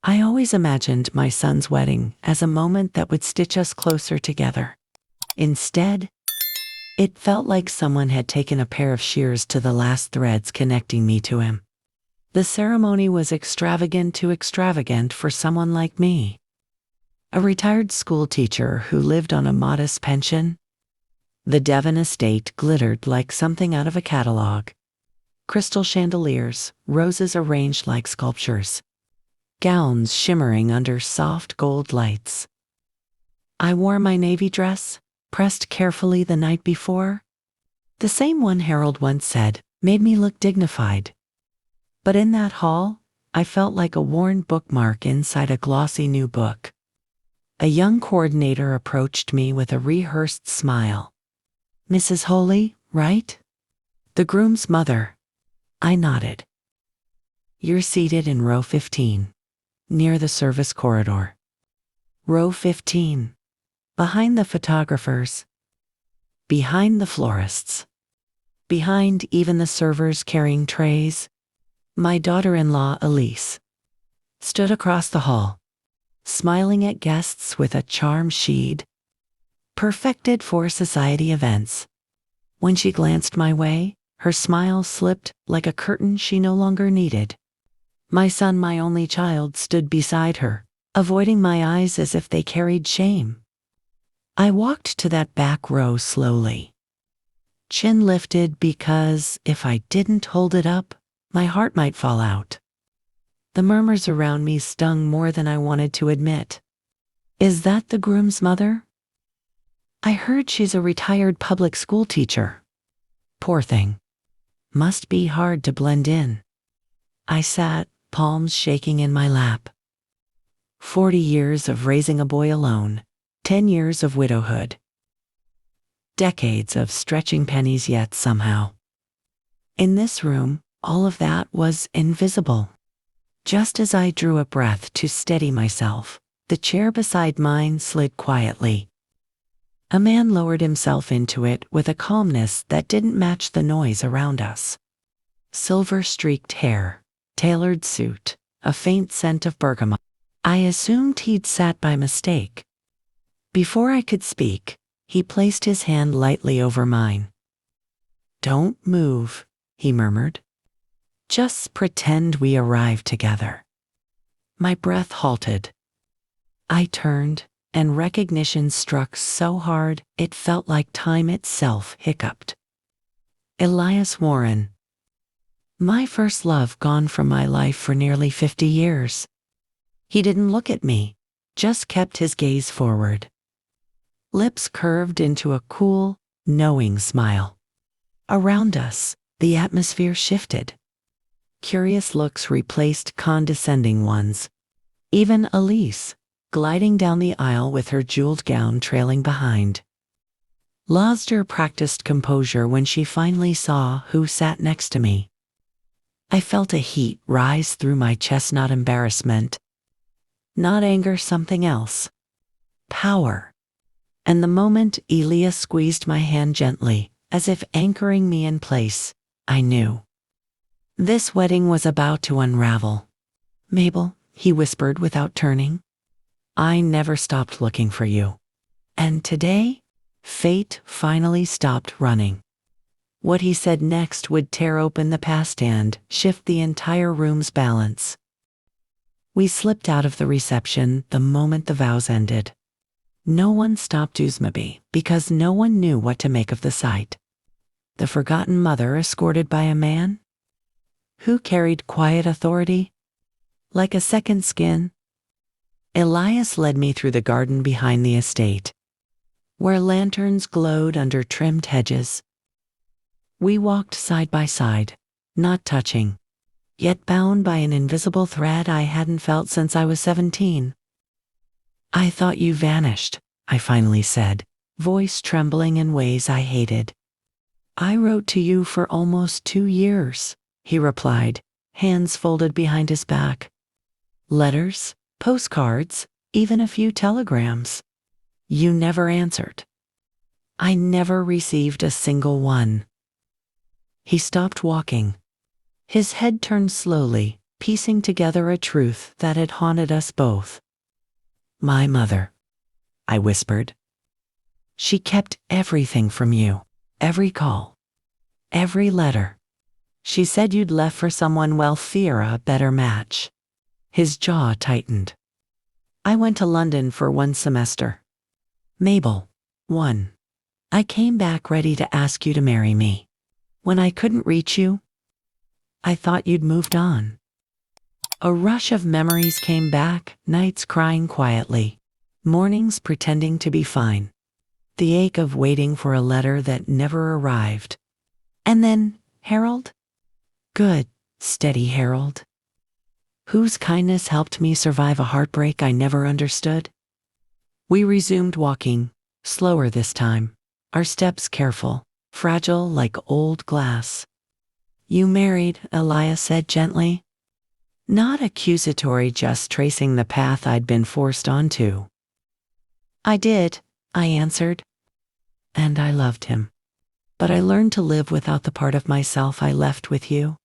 I always imagined my son's wedding as a moment that would stitch us closer together. Instead, it felt like someone had taken a pair of shears to the last threads connecting me to him. The ceremony was extravagant too extravagant for someone like me. A retired school teacher who lived on a modest pension. The Devon estate glittered like something out of a catalog. Crystal chandeliers, roses arranged like sculptures. Gowns shimmering under soft gold lights. I wore my navy dress, pressed carefully the night before. The same one Harold once said made me look dignified. But in that hall, I felt like a worn bookmark inside a glossy new book. A young coordinator approached me with a rehearsed smile. "Mrs. Holy, right?" "The groom's mother." I nodded. "You're seated in row 15, near the service corridor." Row 15. Behind the photographers. Behind the florists. Behind even the servers carrying trays. My daughter-in-law, Elise, stood across the hall, smiling at guests with a charm she'd perfected for society events. When she glanced my way, her smile slipped like a curtain she no longer needed. My son, my only child, stood beside her, avoiding my eyes as if they carried shame. I walked to that back row slowly, chin lifted because if I didn't hold it up, my heart might fall out. The murmurs around me stung more than I wanted to admit. "Is that the groom's mother?" "I heard she's a retired public school teacher." "Poor thing. Must be hard to blend in." I sat, palms shaking in my lap. 40 years of raising a boy alone, 10 years of widowhood. Decades of stretching pennies yet somehow. In this room, all of that was invisible. Just as I drew a breath to steady myself, the chair beside mine slid quietly. A man lowered himself into it with a calmness that didn't match the noise around us. Silver-streaked hair, tailored suit, a faint scent of bergamot. I assumed he'd sat by mistake. Before I could speak, he placed his hand lightly over mine. "Don't move," he murmured. "Just pretend we arrived together." My breath halted. I turned, and recognition struck so hard it felt like time itself hiccuped. Elias Warren. My first love gone from my life for nearly 50 years. He didn't look at me, just kept his gaze forward. Lips curved into a cool, knowing smile. Around us, the atmosphere shifted. Curious looks replaced condescending ones. Even Elise, gliding down the aisle with her jeweled gown trailing behind. Losder practiced composure when she finally saw who sat next to me. I felt a heat rise through my chest, not embarrassment. Not anger, something else. Power. And the moment Elias squeezed my hand gently, as if anchoring me in place, I knew. This wedding was about to unravel. "Mabel," he whispered without turning, "I never stopped looking for you. And today, fate finally stopped running." What he said next would tear open the past and shift the entire room's balance. We slipped out of the reception the moment the vows ended. No one stopped Uzmaby because no one knew what to make of the sight. The forgotten mother escorted by a man who carried quiet authority, like a second skin. Elias led me through the garden behind the estate, where lanterns glowed under trimmed hedges. We walked side by side, not touching, yet bound by an invisible thread I hadn't felt since I was 17. "I thought you vanished," I finally said, voice trembling in ways I hated. "I wrote to you for almost 2 years, he replied, hands folded behind his back. "Letters, postcards, even a few telegrams. You never answered." "I never received a single one." He stopped walking. His head turned slowly, piecing together a truth that had haunted us both. My mother, I whispered. She kept everything from you. Every call. Every letter. She said you'd left for someone wealthier, a better match. His jaw tightened. I went to London for 1 semester. Mabel, 1. I came back ready to ask you to marry me. When I couldn't reach you, I thought you'd moved on. A rush of memories came back, nights crying quietly, mornings pretending to be fine, the ache of waiting for a letter that never arrived. And then, Harold? Good, steady Harold, whose kindness helped me survive a heartbreak I never understood. We resumed walking, slower this time, our steps careful, fragile like old glass. You married, Elias said gently. Not accusatory, just tracing the path I'd been forced onto. I did, I answered. And I loved him. But I learned to live without the part of myself I left with you.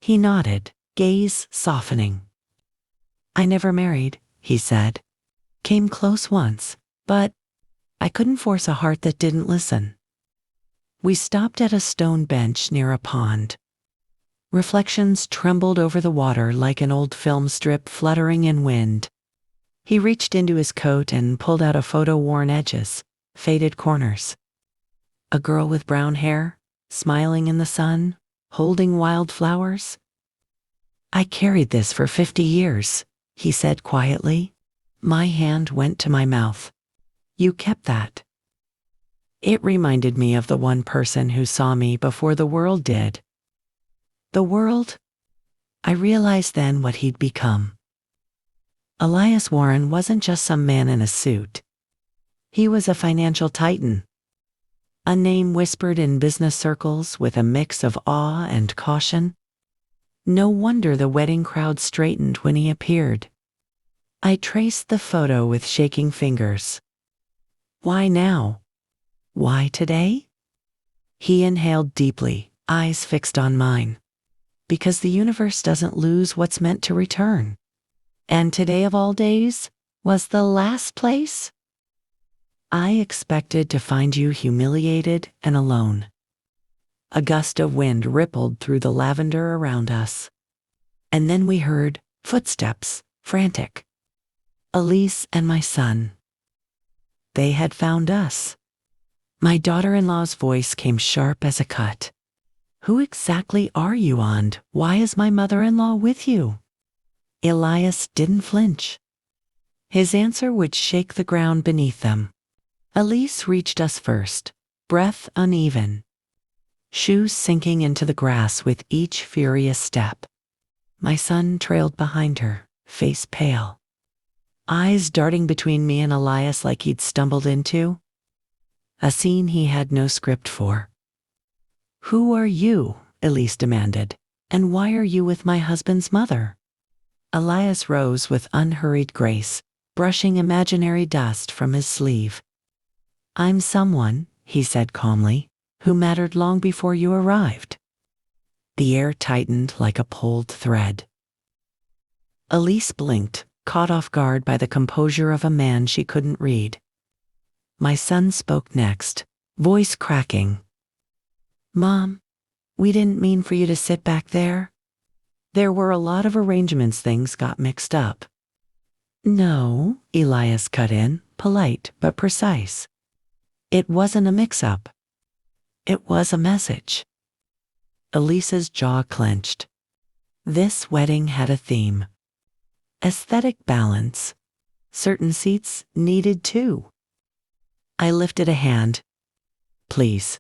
He nodded, gaze softening. I never married, he said. Came close once, but I couldn't force a heart that didn't listen. We stopped at a stone bench near a pond. Reflections trembled over the water like an old film strip fluttering in wind. He reached into his coat and pulled out a photo, worn edges, faded corners. A girl with brown hair, smiling in the sun, holding wildflowers. I carried this for 50 years, he said quietly. My hand went to my mouth. You kept that. It reminded me of the one person who saw me before the world did. The world? I realized then what he'd become. Elias Warren wasn't just some man in a suit. He was a financial titan. A name whispered in business circles with a mix of awe and caution. No wonder the wedding crowd straightened when he appeared. I traced the photo with shaking fingers. Why now? Why today? He inhaled deeply, eyes fixed on mine. Because the universe doesn't lose what's meant to return. And today of all days was the last place? I expected to find you humiliated and alone. A gust of wind rippled through the lavender around us. And then we heard footsteps, frantic. Elise and my son. They had found us. My daughter-in-law's voice came sharp as a cut. Who exactly are you, and why is my mother-in-law with you? Elias didn't flinch. His answer would shake the ground beneath them. Elise reached us first, breath uneven, shoes sinking into the grass with each furious step. My son trailed behind her, face pale, eyes darting between me and Elias like he'd stumbled into a scene he had no script for. Who are you? Elise demanded. And why are you with my husband's mother? Elias rose with unhurried grace, brushing imaginary dust from his sleeve. I'm someone, he said calmly, who mattered long before you arrived. The air tightened like a pulled thread. Elise blinked, caught off guard by the composure of a man she couldn't read. My son spoke next, voice cracking. Mom, we didn't mean for you to sit back there. There were a lot of arrangements, things got mixed up. No, Elias cut in, polite but precise. It wasn't a mix-up. It was a message. Elisa's jaw clenched. This wedding had a theme. Aesthetic balance. Certain seats needed too. I lifted a hand. Please.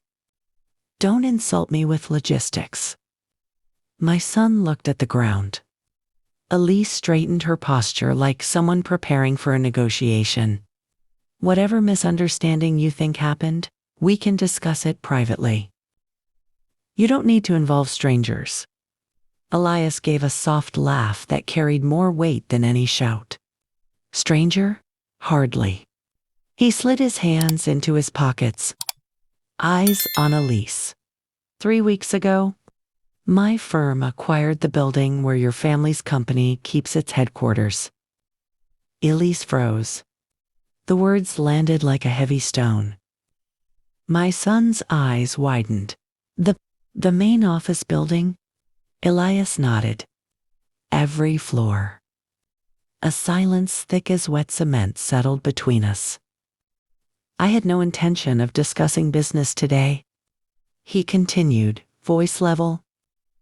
Don't insult me with logistics. My son looked at the ground. Elise straightened her posture like someone preparing for a negotiation. Whatever misunderstanding you think happened, we can discuss it privately. You don't need to involve strangers. Elias gave a soft laugh that carried more weight than any shout. Stranger? Hardly. He slid his hands into his pockets. Eyes on Elise. 3 weeks ago, My firm acquired the building where your family's company keeps its headquarters. Elise froze. The words landed like a heavy stone. My son's eyes widened. The main office building? Elias nodded. Every floor. A silence thick as wet cement settled between us. I had no intention of discussing business today. He continued, voice level.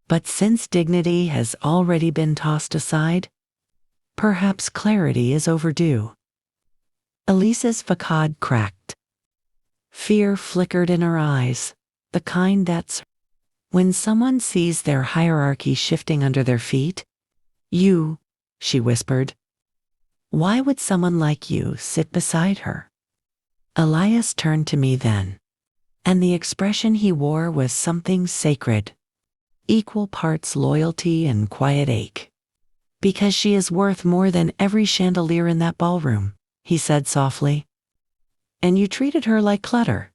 But since dignity has already been tossed aside, perhaps clarity is overdue. Elise's facade cracked. Fear flickered in her eyes, the kind that's when someone sees their hierarchy shifting under their feet. You, she whispered. Why would someone like you sit beside her? Elias turned to me then, and the expression he wore was something sacred, equal parts loyalty and quiet ache. Because she is worth more than every chandelier in that ballroom, he said softly. And you treated her like clutter.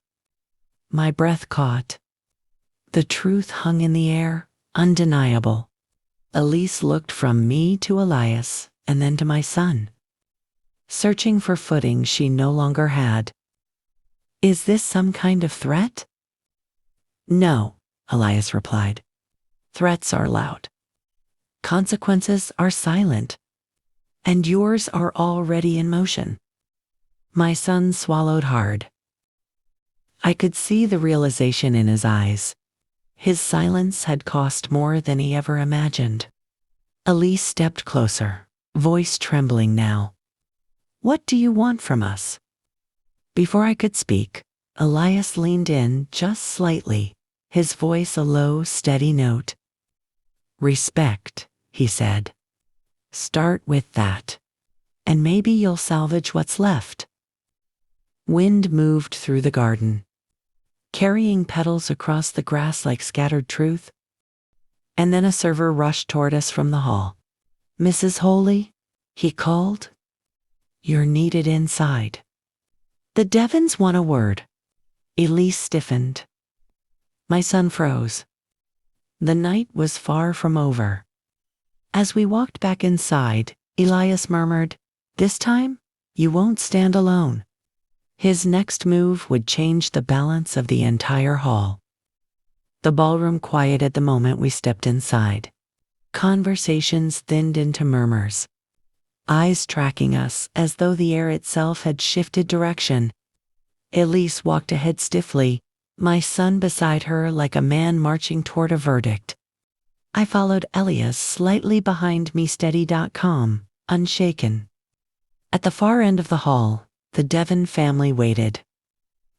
My breath caught. The truth hung in the air, undeniable. Elise looked from me to Elias and then to my son, searching for footing she no longer had. Is this some kind of threat? No, Elias replied. Threats are loud. Consequences are silent. And yours are already in motion. My son swallowed hard. I could see the realization in his eyes. His silence had cost more than he ever imagined. Elise stepped closer, voice trembling now. What do you want from us? Before I could speak, Elias leaned in just slightly, his voice a low, steady note. Respect, he said. Start with that, and maybe you'll salvage what's left. Wind moved through the garden, carrying petals across the grass like scattered truth. And then a server rushed toward us from the hall. Mrs. Holy, he called. You're needed inside. The Devons want a word. Elise stiffened. My son froze. The night was far from over. As we walked back inside, Elias murmured, This time, you won't stand alone. His next move would change the balance of the entire hall. The ballroom quieted the moment we stepped inside. Conversations thinned into murmurs, eyes tracking us as though the air itself had shifted direction. Elise walked ahead stiffly, my son beside her like a man marching toward a verdict. I followed Elias slightly behind me, steady.com, unshaken. At the far end of the hall, the Devon family waited.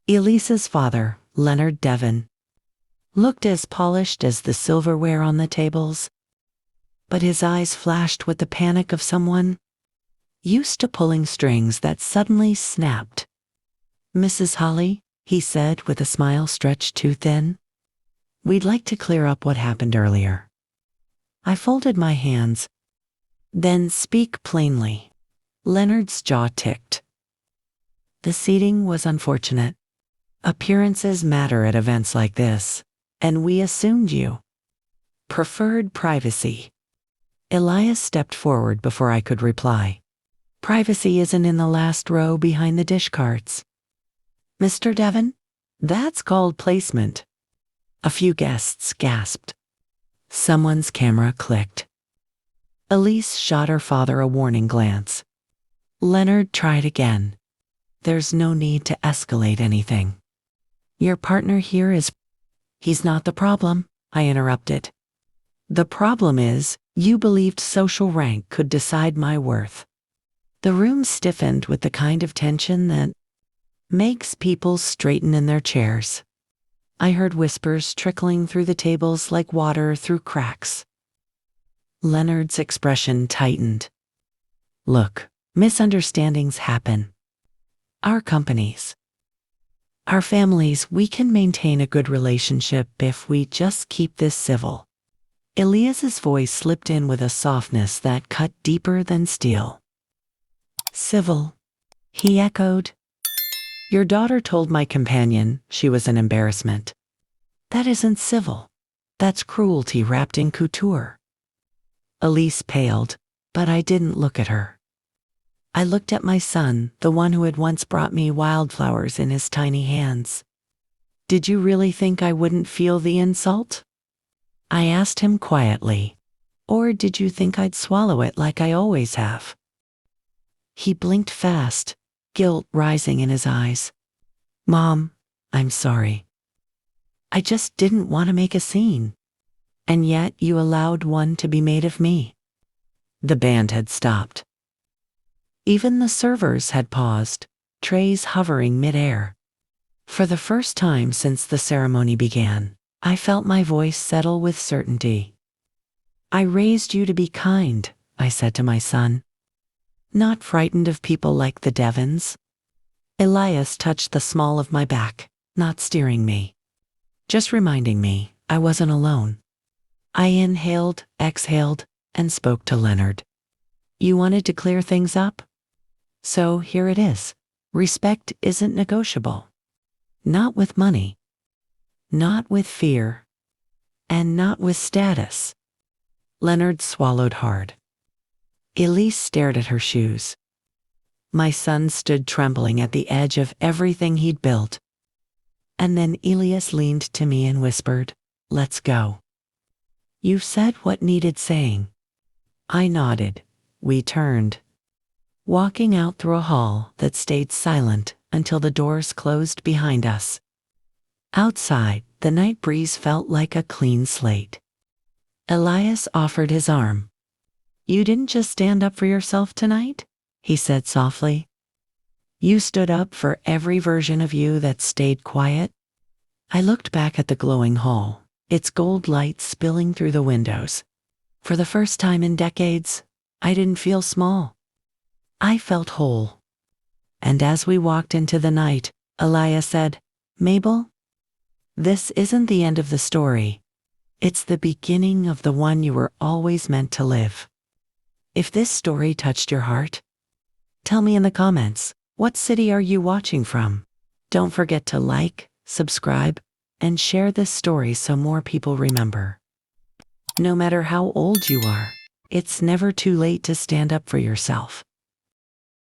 Elise's father, Leonard Devon, looked as polished as the silverware on the tables, but his eyes flashed with the panic of someone used to pulling strings that suddenly snapped. Mrs. Holly, he said with a smile stretched too thin, we'd like to clear up what happened earlier. I folded my hands. Then speak plainly. Leonard's jaw ticked. The seating was unfortunate. Appearances matter at events like this, and we assumed you preferred privacy. Elias stepped forward before I could reply. Privacy isn't in the last row behind the dish carts. Mr. Devon? That's called placement. A few guests gasped. Someone's camera clicked. Elise shot her father a warning glance. Leonard tried again. There's no need to escalate anything. Your partner here is... He's not the problem, I interrupted. The problem is, you believed social rank could decide my worth. The room stiffened with the kind of tension that makes people straighten in their chairs. I heard whispers trickling through the tables like water through cracks. Leonard's expression tightened. Look, misunderstandings happen. Our companies, our families, we can maintain a good relationship if we just keep this civil. Elias's voice slipped in with a softness that cut deeper than steel. Civil, he echoed. Your daughter told my companion she was an embarrassment. That isn't civil. That's cruelty wrapped in couture. Elise paled, but I didn't look at her. I looked at my son, the one who had once brought me wildflowers in his tiny hands. Did you really think I wouldn't feel the insult? I asked him quietly. Or did you think I'd swallow it like I always have? He blinked fast, guilt rising in his eyes. Mom, I'm sorry. I just didn't want to make a scene. And yet you allowed one to be made of me. The band had stopped. Even the servers had paused, trays hovering midair. For the first time since the ceremony began, I felt my voice settle with certainty. I raised you to be kind, I said to my son. Not frightened of people like the Devons. Elias touched the small of my back, not steering me. Just reminding me I wasn't alone. I inhaled, exhaled, and spoke to Leonard. You wanted to clear things up? So here it is. Respect isn't negotiable. Not with money. Not with fear. And not with status. Leonard swallowed hard. Elise stared at her shoes. My son stood trembling at the edge of everything he'd built. And then Elias leaned to me and whispered, "Let's go." You said what needed saying. I nodded. We turned, walking out through a hall that stayed silent until the doors closed behind us. Outside, the night breeze felt like a clean slate. Elias offered his arm. You didn't just stand up for yourself tonight, he said softly. You stood up for every version of you that stayed quiet. I looked back at the glowing hall, its gold light spilling through the windows. For the first time in decades, I didn't feel small. I felt whole. And as we walked into the night, Elias said, Mabel, this isn't the end of the story. It's the beginning of the one you were always meant to live. If this story touched your heart, tell me in the comments, what city are you watching from? Don't forget to like, subscribe, and share this story so more people remember. No matter how old you are, it's never too late to stand up for yourself.